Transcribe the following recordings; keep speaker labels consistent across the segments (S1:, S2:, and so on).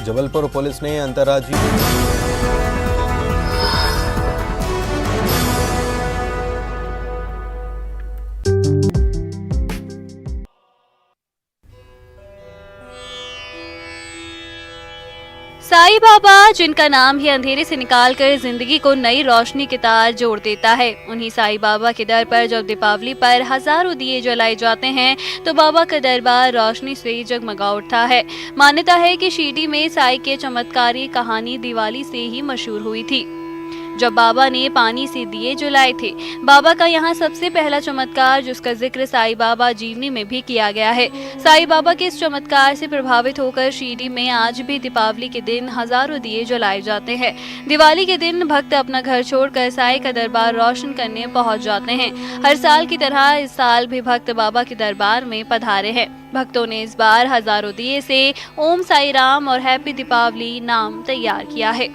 S1: Jabalpur police ने अंतर्राज्यीय
S2: साईं बाबा, जिनका नाम ही अंधेरे से निकालकर जिंदगी को नई रोशनी के तार जोड़ देता है, उन्हीं साईं बाबा के दर पर जब दीपावली पर हजारों दिए जलाए जाते हैं तो बाबा का दरबार रोशनी से जगमगा उठता है। मान्यता है कि शिरडी में साईं के चमत्कारी कहानी दिवाली से ही मशहूर हुई थी, जब बाबा ने पानी से दिए जलाए थे। बाबा का यहाँ सबसे पहला चमत्कार, जिसका जिक्र साईं बाबा जीवनी में भी किया गया है। साईं बाबा के इस चमत्कार से प्रभावित होकर शिरडी में आज भी दीपावली के दिन हजारों दिए जलाए जाते हैं। दिवाली के दिन भक्त अपना घर छोड़कर साईं का दरबार रोशन करने पहुंच जाते हैं। हर साल की तरह इस साल भी भक्त बाबा के दरबार में पधारे हैं। भक्तों ने इस बार हजारों दिए से ओम साई राम और हैप्पी दीपावली नाम तैयार किया है।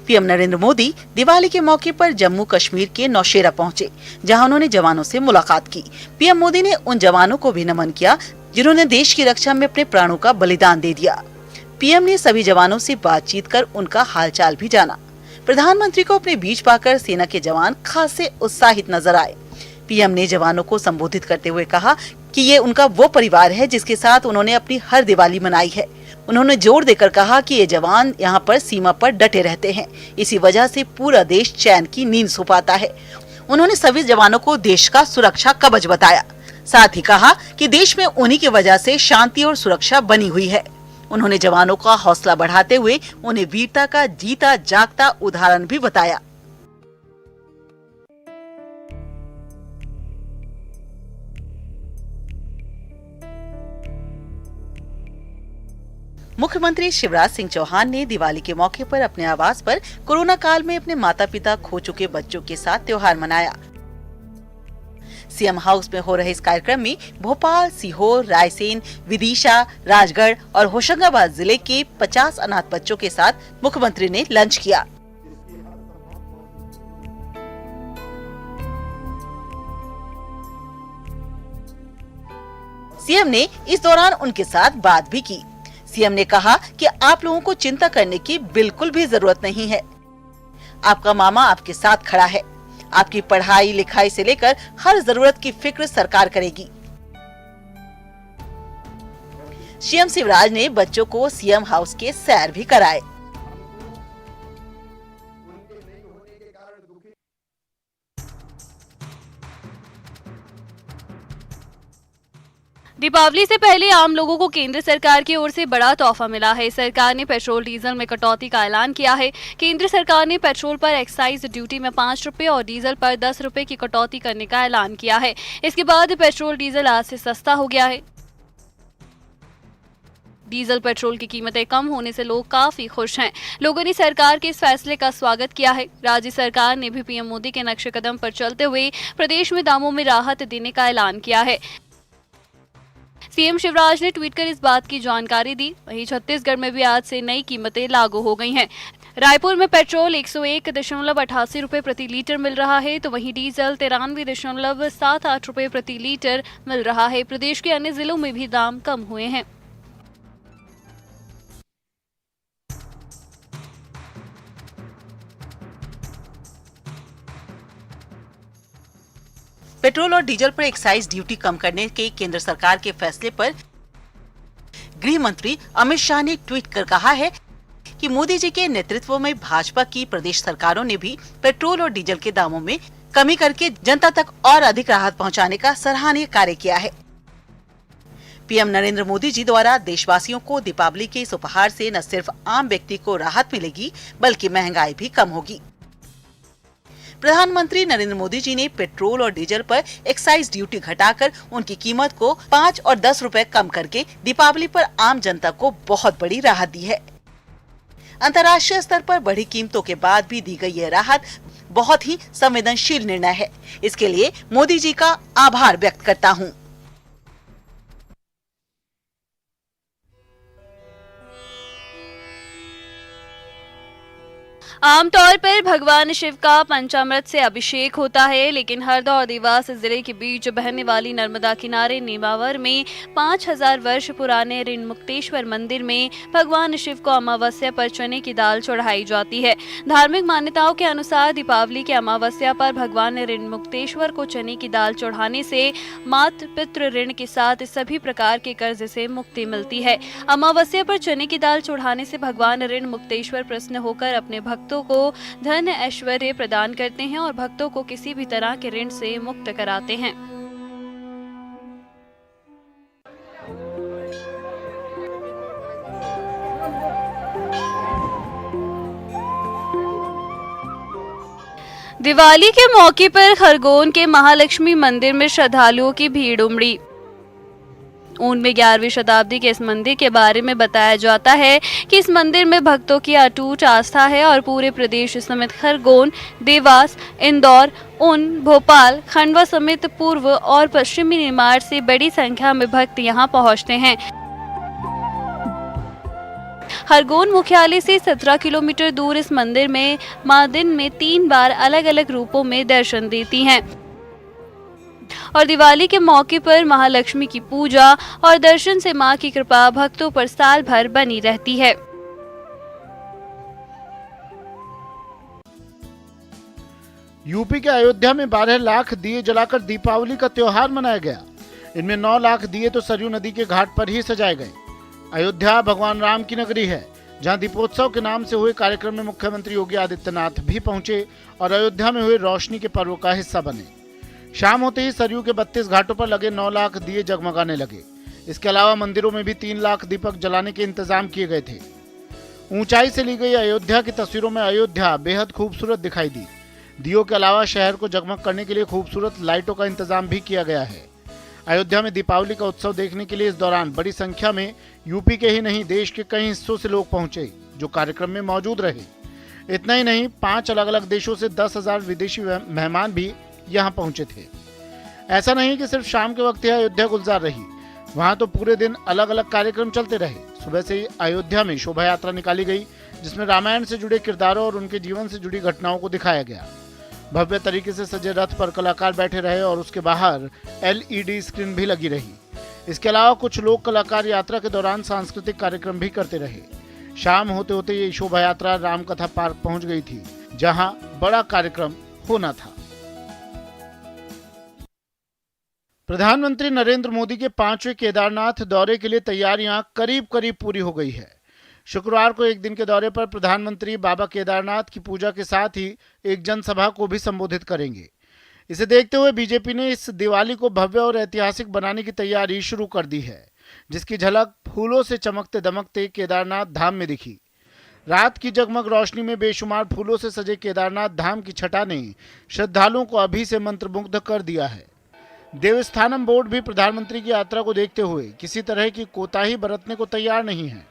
S3: पीएम नरेंद्र मोदी दिवाली के मौके पर जम्मू कश्मीर के नौशेरा पहुंचे, जहां उन्होंने जवानों से मुलाकात की। पीएम मोदी ने उन जवानों को भी नमन किया जिन्होंने देश की रक्षा में अपने प्राणों का बलिदान दे दिया। पीएम ने सभी जवानों से बातचीत कर उनका हालचाल भी जाना। प्रधानमंत्री को अपने बीच पाकर सेना के जवान खासे उत्साहित नजर आए। पीएम ने जवानों को संबोधित करते हुए कहा कि ये उनका वो परिवार है जिसके साथ उन्होंने अपनी हर दिवाली मनाई है। उन्होंने जोर देकर कहा कि ये जवान यहाँ पर सीमा पर डटे रहते हैं, इसी वजह से पूरा देश चैन की नींद सो पाता है। उन्होंने सभी जवानों को देश का सुरक्षा कवच बताया। साथ ही कहा कि देश में उन्हीं की वजह से शांति और सुरक्षा बनी हुई है। उन्होंने जवानों का हौसला बढ़ाते हुए उन्हें वीरता का जीता जागता उदाहरण भी बताया। मुख्यमंत्री शिवराज सिंह चौहान ने दिवाली के मौके पर अपने आवास पर कोरोना काल में अपने माता पिता खो चुके बच्चों के साथ त्योहार मनाया। सीएम हाउस में हो रहे इस कार्यक्रम में भोपाल, सीहोर, रायसेन, विदिशा, राजगढ़ और होशंगाबाद जिले के 50 अनाथ बच्चों के साथ मुख्यमंत्री ने लंच किया। सीएम ने इस दौरान उनके साथ बात भी की। सीएम ने कहा कि आप लोगों को चिंता करने की बिल्कुल भी जरूरत नहीं है। आपका मामा आपके साथ खड़ा है। आपकी पढ़ाई लिखाई से लेकर हर जरूरत की फिक्र सरकार करेगी। सीएम शिवराज ने बच्चों को सीएम हाउस के सैर भी कराए।
S2: दीपावली से पहले आम लोगों को केंद्र सरकार की ओर से बड़ा तोहफा मिला है। सरकार ने पेट्रोल डीजल में कटौती का ऐलान किया है। केंद्र सरकार ने पेट्रोल पर एक्साइज ड्यूटी में 5 रुपए और डीजल पर 10 रुपए की कटौती करने का ऐलान किया है। इसके बाद पेट्रोल डीजल आज से सस्ता हो गया है। डीजल पेट्रोल की कीमतें कम होने से लोग काफी खुश हैं। लोगों ने सरकार के इस फैसले का स्वागत किया है। राज्य सरकार ने भी पीएम मोदी के नक्शे कदम पर चलते हुए प्रदेश में दामों में राहत देने का ऐलान किया है। सीएम शिवराज ने ट्वीट कर इस बात की जानकारी दी। वहीं छत्तीसगढ़ में भी आज से नई कीमतें लागू हो गई हैं। रायपुर में पेट्रोल 101.88 रुपए प्रति लीटर मिल रहा है, तो वहीं डीजल 93.78 रुपए प्रति लीटर मिल रहा है। प्रदेश के अन्य जिलों में भी दाम कम हुए हैं।
S3: पेट्रोल और डीजल पर एक्साइज ड्यूटी कम करने के केंद्र सरकार के फैसले पर गृह मंत्री अमित शाह ने ट्वीट कर कहा है कि मोदी जी के नेतृत्व में भाजपा की प्रदेश सरकारों ने भी पेट्रोल और डीजल के दामों में कमी करके जनता तक और अधिक राहत पहुंचाने का सराहनीय कार्य किया है। पीएम नरेंद्र मोदी जी द्वारा देशवासियों को दीपावली के इस उपहार से न सिर्फ आम व्यक्ति को राहत मिलेगी, बल्कि महंगाई भी कम होगी। प्रधानमंत्री नरेंद्र मोदी जी ने पेट्रोल और डीजल पर एक्साइज ड्यूटी घटाकर उनकी कीमत को 5 और 10 रुपए कम करके दीपावली पर आम जनता को बहुत बड़ी राहत दी है। अंतर्राष्ट्रीय स्तर पर बढ़ी कीमतों के बाद भी दी गई यह राहत बहुत ही संवेदनशील निर्णय है। इसके लिए मोदी जी का आभार व्यक्त करता हूँ।
S2: आमतौर पर भगवान शिव का पंचामृत से अभिषेक होता है, लेकिन हरदा और देवास जिले के बीच बहने वाली नर्मदा किनारे नेमावर में 5000 वर्ष पुराने ऋण मुक्तेश्वर मंदिर में भगवान शिव को अमावस्या पर चने की दाल चढ़ाई जाती है। धार्मिक मान्यताओं के अनुसार दीपावली के अमावस्या पर भगवान ऋण मुक्तेश्वर को चने की दाल चढ़ाने से मातृ पितृ ऋण के साथ सभी प्रकार के कर्ज से मुक्ति मिलती है। अमावस्या पर चने की दाल चढ़ाने से भगवान ऋण मुक्तेश्वर प्रसन्न होकर अपने भक्तों को धन ऐश्वर्य प्रदान करते हैं और भक्तों को किसी भी तरह के ऋण से मुक्त कराते हैं। दिवाली के मौके पर खरगोन के महालक्ष्मी मंदिर में श्रद्धालुओं की भीड़ उमड़ी। ऊन में 11वीं शताब्दी के इस मंदिर के बारे में बताया जाता है कि इस मंदिर में भक्तों की अटूट आस्था है और पूरे प्रदेश समेत खरगोन, देवास, इंदौर, ऊन, भोपाल, खंडवा समेत पूर्व और पश्चिमी निमाड़ से बड़ी संख्या में भक्त यहां पहुंचते हैं। खरगोन मुख्यालय से 17 किलोमीटर दूर इस मंदिर में मां दिन में 3 बार अलग अलग रूपों में दर्शन देती हैं और दिवाली के मौके पर महालक्ष्मी की पूजा और दर्शन से मां की कृपा भक्तों पर साल भर बनी रहती है।
S4: यूपी के अयोध्या में 12 लाख दिए जलाकर दीपावली का त्योहार मनाया गया। इनमें 9 लाख दिए तो सरयू नदी के घाट पर ही सजाए गए। अयोध्या भगवान राम की नगरी है, जहां दीपोत्सव के नाम से हुए कार्यक्रम में मुख्यमंत्री योगी आदित्यनाथ भी पहुंचे और अयोध्या में हुए रोशनी के पर्व का हिस्सा बने। शाम होते ही सरयू के 32 घाटों पर लगे 9 लाख दिए जगमगाने लगे। इसके अलावा मंदिरों में भी 3 लाख दीपक जलाने के इंतजाम किए गए थे। ऊंचाई से ली गई अयोध्या की तस्वीरों में अयोध्या बेहद खूबसूरत दिखाई दी। दियों के अलावा शहर को जगमग करने के लिए खूबसूरत लाइटों का इंतजाम भी किया गया है। अयोध्या में दीपावली का उत्सव देखने के लिए इस दौरान बड़ी संख्या में यूपी के ही नहीं देश के कई हिस्सों से लोग पहुंचे, जो कार्यक्रम में मौजूद रहे। इतना ही नहीं, 5 अलग अलग देशों से 10,000 विदेशी मेहमान भी यहाँ पहुंचे थे। ऐसा नहीं कि सिर्फ शाम के वक्त ही अयोध्या गुलजार रही, वहां तो पूरे दिन अलग अलग कार्यक्रम चलते रहे। सुबह से ही अयोध्या में शोभा यात्रा निकाली गई, जिसमें रामायण से जुड़े किरदारों और उनके जीवन से जुड़ी घटनाओं को दिखाया गया। भव्य तरीके से सजे रथ पर कलाकार बैठे रहे और उसके बाहर LED स्क्रीन भी लगी रही। इसके अलावा कुछ लोक कलाकार यात्रा के दौरान सांस्कृतिक कार्यक्रम भी करते रहे। शाम होते होते ये शोभा यात्रा रामकथा पार्क पहुंच गई थी, जहां बड़ा कार्यक्रम होना था। प्रधानमंत्री नरेंद्र मोदी के 5वें केदारनाथ दौरे के लिए तैयारियां करीब करीब पूरी हो गई है। शुक्रवार को एक दिन के दौरे पर प्रधानमंत्री बाबा केदारनाथ की पूजा के साथ ही एक जनसभा को भी संबोधित करेंगे। इसे देखते हुए बीजेपी ने इस दिवाली को भव्य और ऐतिहासिक बनाने की तैयारी शुरू कर दी है, जिसकी झलक फूलों से चमकते दमकते केदारनाथ धाम में दिखी। रात की जगमग रोशनी में बेशुमार फूलों से सजे केदारनाथ धाम की छटा ने श्रद्धालुओं को अभी से मंत्रमुग्ध कर दिया है। देवस्थानम बोर्ड भी प्रधानमंत्री की यात्रा को देखते हुए किसी तरह की कोताही बरतने को तैयार नहीं है।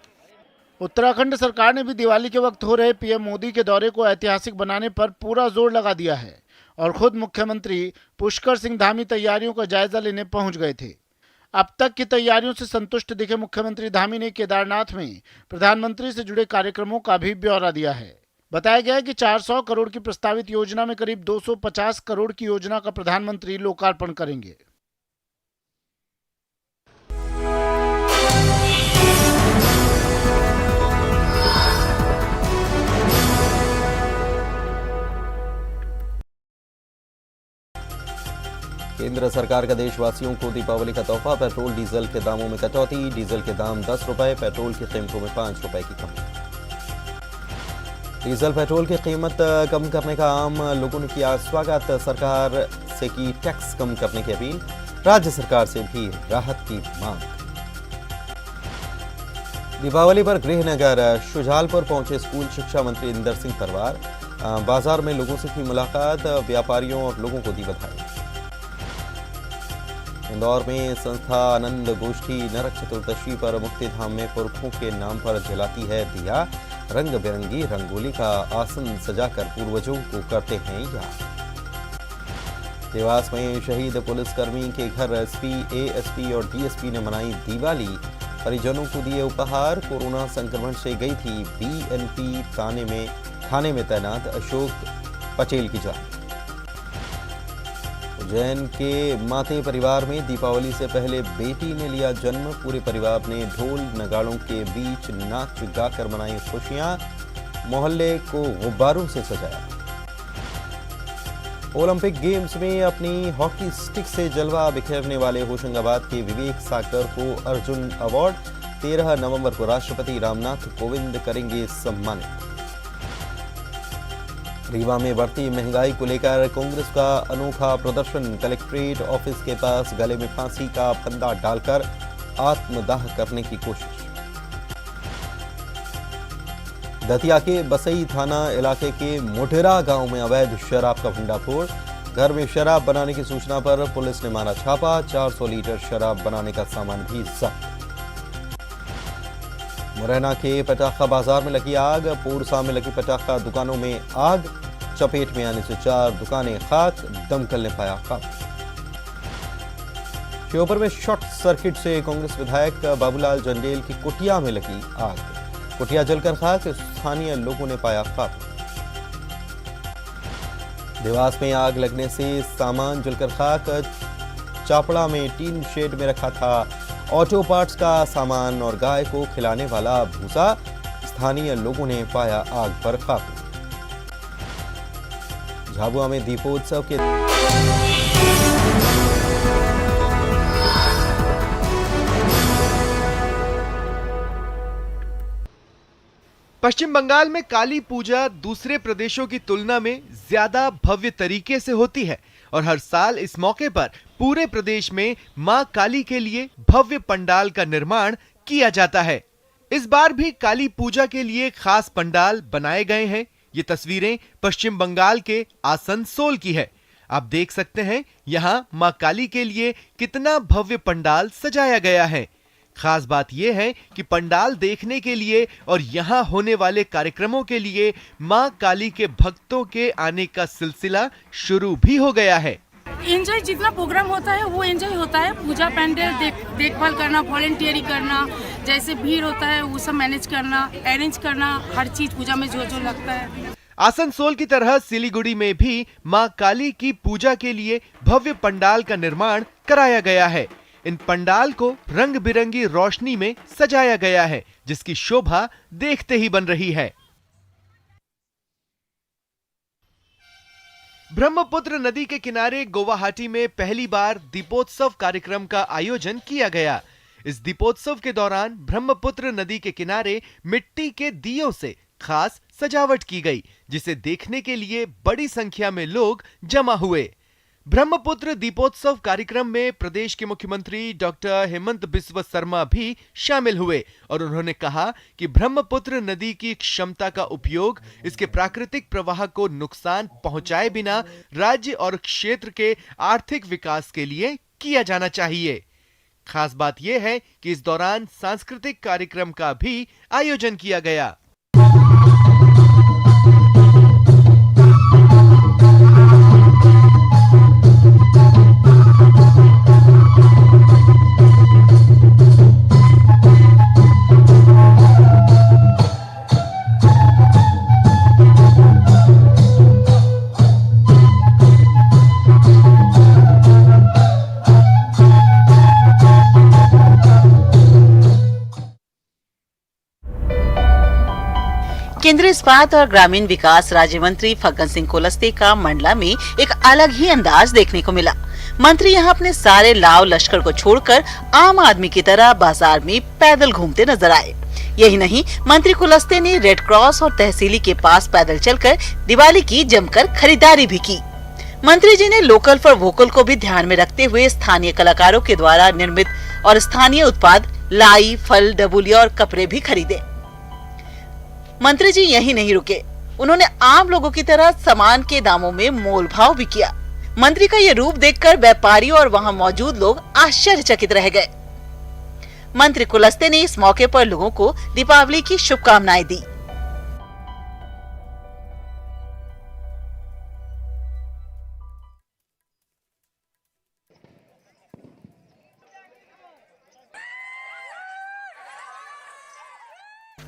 S4: उत्तराखंड सरकार ने भी दिवाली के वक्त हो रहे पीएम मोदी के दौरे को ऐतिहासिक बनाने पर पूरा जोर लगा दिया है और खुद मुख्यमंत्री पुष्कर सिंह धामी तैयारियों का जायजा लेने पहुंच गए थे। अब तक की तैयारियों से संतुष्ट दिखे मुख्यमंत्री धामी ने केदारनाथ में प्रधानमंत्री से जुड़े कार्यक्रमों का भी ब्यौरा दिया है। बताया गया है कि 400 करोड़ की प्रस्तावित योजना में करीब 250 करोड़ की योजना का प्रधानमंत्री लोकार्पण करेंगे।
S1: केंद्र सरकार का देशवासियों को दीपावली का तोहफा, पेट्रोल डीजल के दामों में कटौती, डीजल के दाम 10 रुपए, पेट्रोल की कीमतों में 5 रुपए की कमी। डीजल पेट्रोल की कीमत कम करने का आम लोगों ने किया स्वागत, सरकार से की टैक्स कम करने की अपील, राज्य सरकार से भी राहत की मांग। दीपावली पर गृहनगर शुजालपुर पहुंचे स्कूल शिक्षा मंत्री इंदर सिंह परवार, बाजार में लोगों से की मुलाकात, व्यापारियों और लोगों को दी बधाई। इंदौर में संस्था आनंद गोष्ठी नरक चतुर्दशी पर मुक्तिधाम में पुरखों के नाम पर जलाती है दिया, रंग बिरंगी रंगोली का आसन सजाकर पूर्वजों को करते हैं याद। देवास में शहीद पुलिसकर्मी के घर एसपी, एएसपी और डीएसपी ने मनाई दिवाली, परिजनों को दिए उपहार। कोरोना संक्रमण से गई थी बीएनपी थाने में थाने में तैनात अशोक पटेल की जान। उज्जैन के माते परिवार में दीपावली से पहले बेटी ने लिया जन्म। पूरे परिवार ने ढोल नगाड़ों के बीच नाच गाकर मनाई खुशियां। मोहल्ले को गुब्बारों से सजाया। ओलंपिक गेम्स में अपनी हॉकी स्टिक से जलवा बिखेरने वाले होशंगाबाद के विवेक सागर को अर्जुन अवार्ड। 13 नवंबर को राष्ट्रपति रामनाथ कोविंद करेंगे सम्मानित। रीवा में बढ़ती महंगाई को लेकर कांग्रेस का अनोखा प्रदर्शन। कलेक्ट्रेट ऑफिस के पास गले में फांसी का फंदा डालकर आत्मदाह करने की कोशिश। दतिया के बसई थाना इलाके के मोटेरा गांव में अवैध शराब का भंडाफोड़। घर में शराब बनाने की सूचना पर पुलिस ने मारा छापा। 400 लीटर शराब बनाने का सामान भी जब्त। मुरैना के पटाखा बाजार में लगी आग। पोरसा में लगी पटाखा दुकानों में आग। चपेट में आने से 4 दुकानें खाक। दमकल ने पाया काबू। श्योपुर में शॉर्ट सर्किट से कांग्रेस विधायक बाबूलाल जंडेल की कुटिया में लगी आग। कुटिया जलकर खाक। स्थानीय लोगों ने पाया काबू। देवास में आग लगने से सामान जलकर खाक। चापड़ा में टीन शेड में रखा था ऑटो पार्ट्स का सामान और गाय को खिलाने वाला भूसा। स्थानीय लोगों ने पाया आग पर काबू। झाबुआ में दीपोत्सव के
S5: पश्चिम बंगाल में काली पूजा दूसरे प्रदेशों की तुलना में ज्यादा भव्य तरीके से होती है और हर साल इस मौके पर पूरे प्रदेश में मां काली के लिए भव्य पंडाल का निर्माण किया जाता है। इस बार भी काली पूजा के लिए खास पंडाल बनाए गए हैं। ये तस्वीरें पश्चिम बंगाल के आसनसोल की है। आप देख सकते हैं यहाँ मां काली के लिए कितना भव्य पंडाल सजाया गया है। खास बात यह है कि पंडाल देखने के लिए और यहाँ होने वाले कार्यक्रमों के लिए मां काली के भक्तों के आने का सिलसिला शुरू भी हो गया है।
S6: एंजॉय जितना प्रोग्राम होता है वो एंजॉय होता है। पूजा पैंडल देखभाल करना, वॉलेंटियरी करना, जैसे भीड़ होता है वो सब मैनेज करना, अरेंज करना, हर चीज पूजा में जो जो लगता है।
S5: आसनसोल की तरह सिलीगुड़ी में भी मां काली की पूजा के लिए भव्य पंडाल का निर्माण कराया गया है। इन पंडाल को रंग बिरंगी रोशनी में सजाया गया है, जिसकी शोभा देखते ही बन रही है। ब्रह्मपुत्र नदी के किनारे गुवाहाटी में पहली बार दीपोत्सव कार्यक्रम का आयोजन किया गया। इस दीपोत्सव के दौरान ब्रह्मपुत्र नदी के किनारे मिट्टी के दियों से खास सजावट की गई, जिसे देखने के लिए बड़ी संख्या में लोग जमा हुए। ब्रह्मपुत्र दीपोत्सव कार्यक्रम में प्रदेश के मुख्यमंत्री डॉक्टर हेमंत बिस्वा शर्मा भी शामिल हुए और उन्होंने कहा कि ब्रह्मपुत्र नदी की क्षमता का उपयोग इसके प्राकृतिक प्रवाह को नुकसान पहुंचाए बिना राज्य और क्षेत्र के आर्थिक विकास के लिए किया जाना चाहिए। खास बात यह है कि इस दौरान सांस्कृतिक कार्यक्रम का भी आयोजन किया गया।
S3: केंद्रीय इस्पात और ग्रामीण विकास राज्य मंत्री फग्गन सिंह कुलस्ते का मंडला में एक अलग ही अंदाज देखने को मिला। मंत्री यहां अपने सारे लाव लश्कर को छोड़कर आम आदमी की तरह बाजार में पैदल घूमते नजर आए। यही नहीं, मंत्री कुलस्ते ने रेड क्रॉस और तहसीली के पास पैदल चलकर दिवाली की जमकर खरीदारी भी की। मंत्री जी ने लोकल फॉर वोकल को भी ध्यान में रखते हुए स्थानीय कलाकारों के द्वारा निर्मित और स्थानीय उत्पाद लाई, फल, डबुलिया और कपड़े भी खरीदे। मंत्री जी यही नहीं रुके, उन्होंने आम लोगों की तरह सामान के दामों में मोल भाव भी किया। मंत्री का ये रूप देखकर व्यापारी और वहां मौजूद लोग आश्चर्यचकित रह गए। मंत्री कुलस्ते ने इस मौके पर लोगों को दीपावली की शुभकामनाएं दी।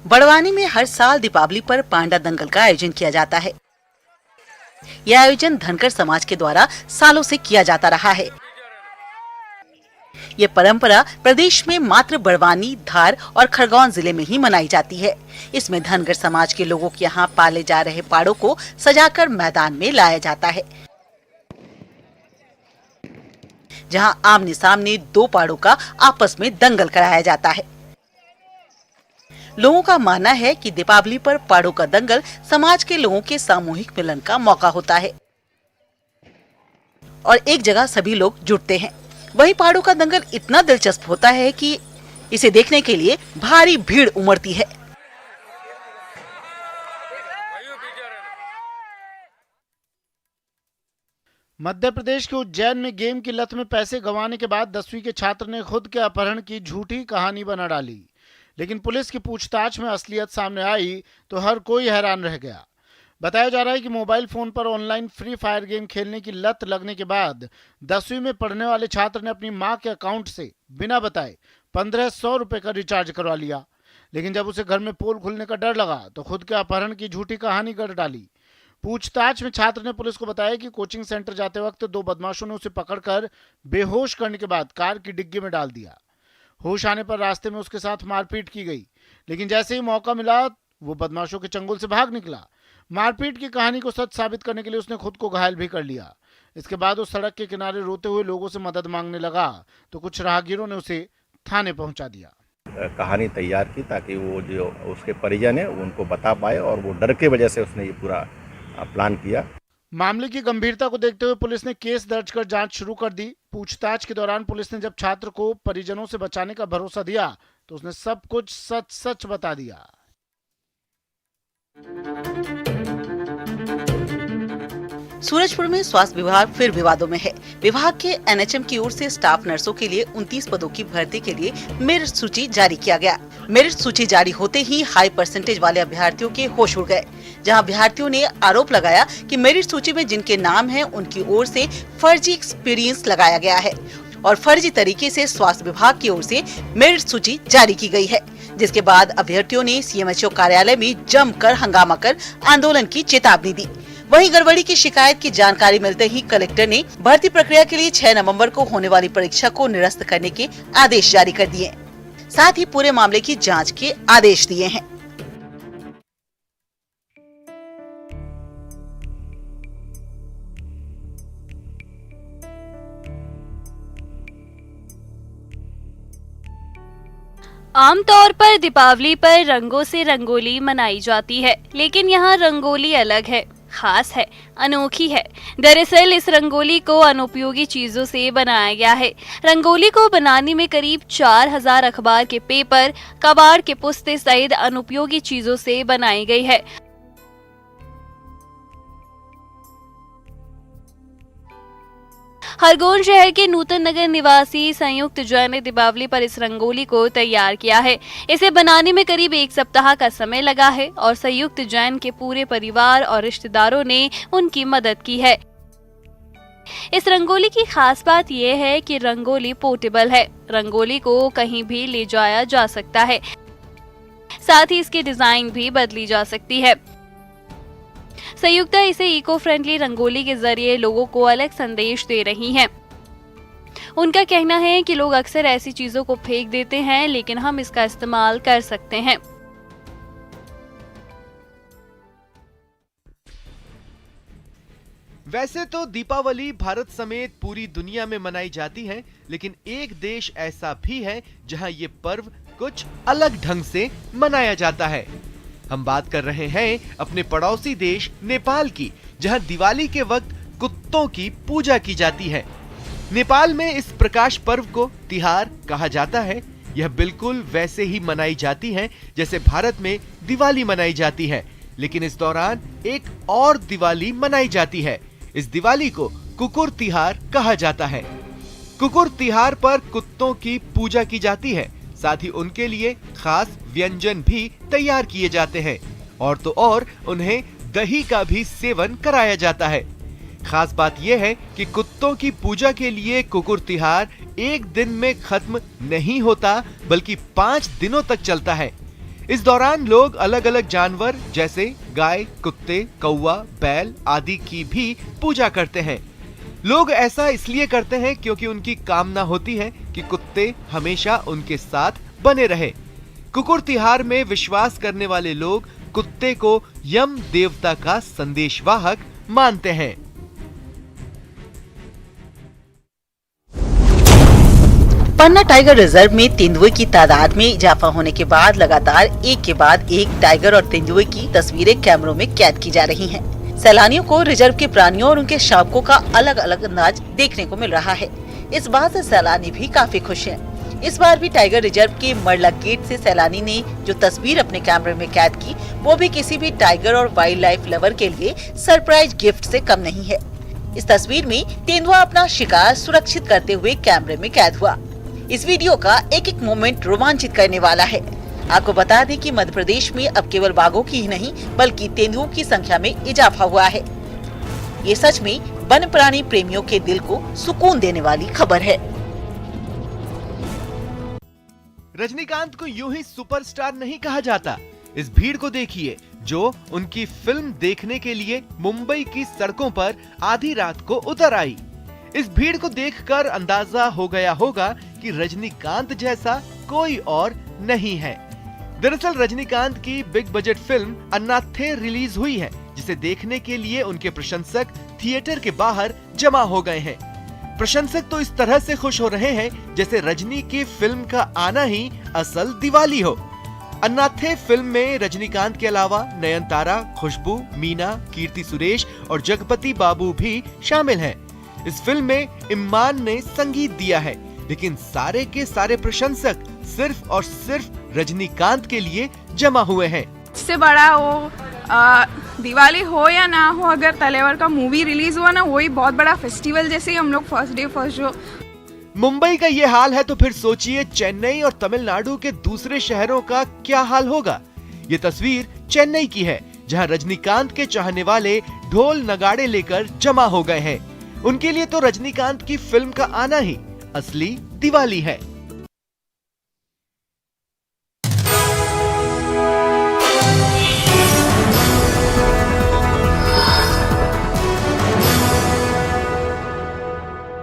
S3: बड़वानी में हर साल दीपावली पर पांडा दंगल का आयोजन किया जाता है। यह आयोजन धनकर समाज के द्वारा सालों से किया जाता रहा है। ये परंपरा प्रदेश में मात्र बड़वानी, धार और खरगोन जिले में ही मनाई जाती है। इसमें धनगर समाज के लोगों के यहाँ पाले जा रहे पाड़ों को सजाकर मैदान में लाया जाता है, जहां आमने सामने दो पाड़ों का आपस में दंगल कराया जाता है। लोगों का मानना है कि दीपावली पर पाड़ों का दंगल समाज के लोगों के सामूहिक मिलन का मौका होता है और एक जगह सभी लोग जुटते हैं। वही पहाड़ों का दंगल इतना दिलचस्प होता है कि इसे देखने के लिए भारी भीड़ उमड़ती है।
S4: मध्य प्रदेश के उज्जैन में गेम की लत में पैसे गंवाने के बाद 10वीं के छात्र ने खुद के अपहरण की झूठी कहानी बना डाली, लेकिन पुलिस की पूछताछ में असलियत सामने आई तो हर कोई हैरान रह गया। बताया जा रहा है कि मोबाइल फोन पर ऑनलाइन फ्री फायर गेम खेलने की लत लगने के बाद 10वीं में पढ़ने वाले छात्र ने अपनी मां के अकाउंट से बिना बताए 1500 रुपए का रिचार्ज करवा लिया, लेकिन जब उसे घर में पोल खुलने का डर लगा तो खुद के अपहरण की झूठी कहानी गढ़ डाली। पूछताछ में छात्र ने पुलिस को बताया कि कोचिंग सेंटर जाते वक्त दो बदमाशों ने उसे पकड़कर बेहोश करने के बाद कार की डिग्गी में डाल दिया। होश आने पर रास्ते में उसके साथ मारपीट की गई, लेकिन जैसे ही मौका मिला वो बदमाशों के चंगुल से भाग निकला। मारपीट की कहानी को सच साबित करने के लिए उसने खुद को घायल भी कर लिया। इसके बाद उस सड़क के किनारे रोते हुए लोगों से मदद मांगने लगा तो कुछ राहगीरों ने उसे थाने पहुंचा दिया।
S7: कहानी तैयार की ताकि वो जो उसके परिजन है उनको बता पाए और वो डर के वजह से उसने ये पूरा प्लान किया।
S4: मामले की गंभीरता को देखते हुए पुलिस ने केस दर्ज कर जांच शुरू कर दी। पूछताछ के दौरान पुलिस ने जब छात्र को परिजनों से बचाने का भरोसा दिया तो उसने सब कुछ सच सच बता दिया।
S3: सूरजपुर में स्वास्थ्य विभाग फिर विवादों में है। विभाग के एनएचएम की ओर से स्टाफ नर्सों के लिए 29 पदों की भर्ती के लिए मेरिट सूची जारी किया गया। मेरिट सूची जारी होते ही हाई परसेंटेज वाले अभ्यर्थियों के होश उड़ गए, जहां अभ्यर्थियों ने आरोप लगाया कि मेरिट सूची में जिनके नाम हैं उनकी ओर से फर्जी एक्सपीरियंस लगाया गया है और फर्जी तरीके से स्वास्थ्य विभाग की ओर से मेरिट सूची जारी की गई है, जिसके बाद अभ्यर्थियों ने सीएमएचओ कार्यालय में जमकर हंगामा कर आंदोलन की चेतावनी दी। वहीं गड़बड़ी की शिकायत की जानकारी मिलते ही कलेक्टर ने भर्ती प्रक्रिया के लिए 6 नवंबर को होने वाली परीक्षा को निरस्त करने के आदेश जारी कर दिए, साथ ही पूरे मामले की जांच के आदेश दिए हैं।
S2: आमतौर पर दीपावली पर रंगों से रंगोली मनाई जाती है, लेकिन यहाँ रंगोली अलग है, खास है, अनोखी है। दरअसल इस रंगोली को अनुपयोगी चीजों से बनाया गया है। रंगोली को बनाने में करीब 4000 अखबार के पेपर, कबाड़ के पुस्ते सहित अनुपयोगी चीजों से बनाई गई है। खरगोन शहर के नूतन नगर निवासी संयुक्त जैन ने दीपावली पर इस रंगोली को तैयार किया है। इसे बनाने में करीब 1 सप्ताह का समय लगा है और संयुक्त जैन के पूरे परिवार और रिश्तेदारों ने उनकी मदद की है। इस रंगोली की खास बात यह है कि रंगोली पोर्टेबल है। रंगोली को कहीं भी ले जाया जा सकता है, साथ ही इसकी डिजाइन भी बदली जा सकती है। संयुक्ता इसे इको फ्रेंडली रंगोली के जरिए लोगों को अलग संदेश दे रही हैं। उनका कहना है कि लोग अक्सर ऐसी चीजों को फेंक देते हैं, लेकिन हम इसका इस्तेमाल कर सकते हैं।
S5: वैसे तो दीपावली भारत समेत पूरी दुनिया में मनाई जाती है, लेकिन एक देश ऐसा भी है जहां ये पर्व कुछ अलग ढंग से मनाया जाता है। हम बात कर रहे हैं अपने पड़ोसी देश नेपाल की, जहां दिवाली के वक्त कुत्तों की पूजा की जाती है। नेपाल में इस प्रकाश पर्व को तिहार कहा जाता है। यह बिल्कुल वैसे ही मनाई जाती है जैसे भारत में दिवाली मनाई जाती है, लेकिन इस दौरान एक और दिवाली मनाई जाती है। इस दिवाली को कुकुर तिहार कहा जाता है। कुकुर तिहार पर कुत्तों की पूजा की जाती है, साथ ही उनके लिए खास व्यंजन भी तैयार किए जाते हैं और तो और उन्हें दही का भी सेवन कराया जाता है। खास बात यह है कि कुत्तों की पूजा के लिए कुकुर तिहार एक दिन में खत्म नहीं होता, बल्कि 5 दिनों तक चलता है। इस दौरान लोग अलग अलग जानवर जैसे गाय, कुत्ते, कौवा, बैल आदि की भी पूजा करते हैं। लोग ऐसा इसलिए करते हैं क्योंकि उनकी कामना होती है कि कुत्ते हमेशा उनके साथ बने रहे। कुकुर तिहार में विश्वास करने वाले लोग कुत्ते को यम देवता का संदेशवाहक मानते हैं।
S3: पन्ना टाइगर रिजर्व में तेंदुए की तादाद में इजाफा होने के बाद लगातार एक के बाद एक टाइगर और तेंदुए की तस्वीरें कैमरों में कैद की जा रही हैं। सैलानियों को रिजर्व के प्राणियों और उनके शावकों का अलग अलग अंदाज देखने को मिल रहा है। इस बात से सैलानी भी काफी खुश हैं। इस बार भी टाइगर रिजर्व के मरला गेट से सैलानी ने जो तस्वीर अपने कैमरे में कैद की, वो भी किसी भी टाइगर और वाइल्ड लाइफ लवर के लिए सरप्राइज गिफ्ट से कम नहीं है। इस तस्वीर में तेंदुआ अपना शिकार सुरक्षित करते हुए कैमरे में कैद हुआ। इस वीडियो का एक एक मोमेंट रोमांचित करने वाला है। आपको बता दें कि मध्य प्रदेश में अब केवल बाघों की ही नहीं बल्कि तेंदुओं की संख्या में इजाफा हुआ है। ये सच में वन प्राणी प्रेमियों के दिल को सुकून देने वाली खबर है।
S5: रजनीकांत को यूं ही सुपरस्टार नहीं कहा जाता। इस भीड़ को देखिए जो उनकी फिल्म देखने के लिए मुंबई की सड़कों पर आधी रात को उतर आई। इस भीड़ को देखकर अंदाजा हो गया होगा कि रजनीकांत जैसा कोई और नहीं है। दरअसल रजनीकांत की big budget film Annaatthe release हुई है, जिसे देखने के लिए उनके प्रशंसक थिएटर के बाहर जमा हो गए हैं। प्रशंसक तो इस तरह से खुश हो रहे हैं जैसे रजनी की फिल्म का आना ही असल दिवाली हो। अन्नाथे फिल्म में रजनीकांत के अलावा नयनतारा, खुशबू, मीना, कीर्ति सुरेश और जगपति बाबू भी शामिल हैं। इस फिल्म में इम्मान ने संगीत दिया है, लेकिन सारे के सारे प्रशंसक सिर्फ और सिर्फ रजनीकांत के लिए जमा हुए हैं।
S8: इससे बड़ा वो दिवाली हो या ना हो, अगर तलेवर का मूवी रिलीज हुआ ना, वही बहुत बड़ा फेस्टिवल जैसे ही हम लोग first day first show.
S5: Mumbai का ये हाल है तो फिर सोचिए चेन्नई और तमिलनाडु के दूसरे शहरों का क्या हाल होगा। ये तस्वीर चेन्नई की है, जहां रजनीकांत के चाहने वाले ढोल नगाड़े लेकर जमा हो गए हैं। उनके लिए तो रजनीकांत की फिल्म का आना ही असली दिवाली है।